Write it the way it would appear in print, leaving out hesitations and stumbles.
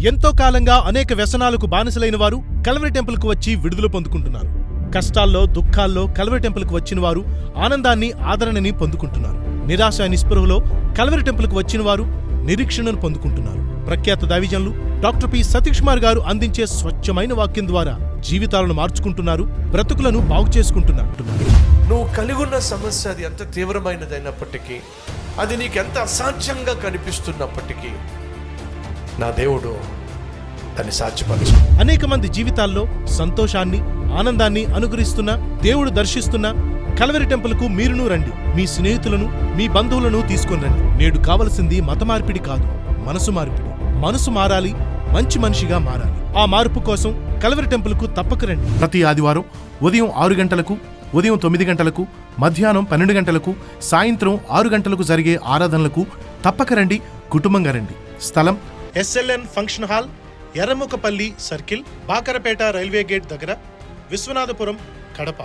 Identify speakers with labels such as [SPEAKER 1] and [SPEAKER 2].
[SPEAKER 1] ఎంతో కాలంగా అనేక వ్యసనాలకు బానిసలైన వారు కల్వరి టెంపుల్కు వచ్చి విడుదల పొందుకుంటున్నారు. కష్టాల్లో దుఃఖాల్లో కల్వరి టెంపుల్కు వచ్చిన వారు ఆనందాన్ని ఆదరణని పొందుకుంటున్నారు. నిరాశ నిస్పృహలో కల్వరి టెంపుల్కు వచ్చిన వారు నిరీక్షణను పొందుకుంటున్నారు. ప్రఖ్యాత దైవజనులు డాక్టర్ పి సతీష్ కుమార్ గారు అందించే స్వచ్ఛమైన వాక్యం ద్వారా జీవితాలను మార్చుకుంటున్నారు, బ్రతుకులను బాగు చేసుకుంటున్నారు.
[SPEAKER 2] నువ్వు కలిగి ఉన్న సమస్య అది ఎంత తీవ్రమైనదైనప్పటికీ, అది నీకెంత అసాధ్యంగా కనిపిస్తున్నప్పటికీ నా దేవుడు దాన్ని సాధ్యపరచు.
[SPEAKER 1] అనేక మంది జీవితాల్లో సంతోషాన్ని ఆనందాన్ని అనుగ్రహిస్తున్న దేవుడు దర్శిస్తున్న కల్వరి టెంపుల్కు మీరును రండి. మీ స్నేహితులను మీ బంధువులను తీసుకుని రండి. నేడు కావలసింది మత మార్పిడి కాదు, మనసు మార్పిడి. మనసు మారాలి, మంచి మనిషిగా మారాలి. ఆ మార్పు కోసం కల్వరి టెంపుల్కు తప్పక రండి. ప్రతి ఆదివారం ఉదయం 6 గంటలకు, ఉదయం 9 గంటలకు, మధ్యాహ్నం 12 గంటలకు, సాయంత్రం 6 గంటలకు జరిగే ఆరాధనలకు తప్పక రండి. కుటుంబంగా రండి. స్థలం SLN function hall, Erramukkapalli circle, Bakarapeta railway gate దగ్గర, విశ్వనాథపురం, కడప.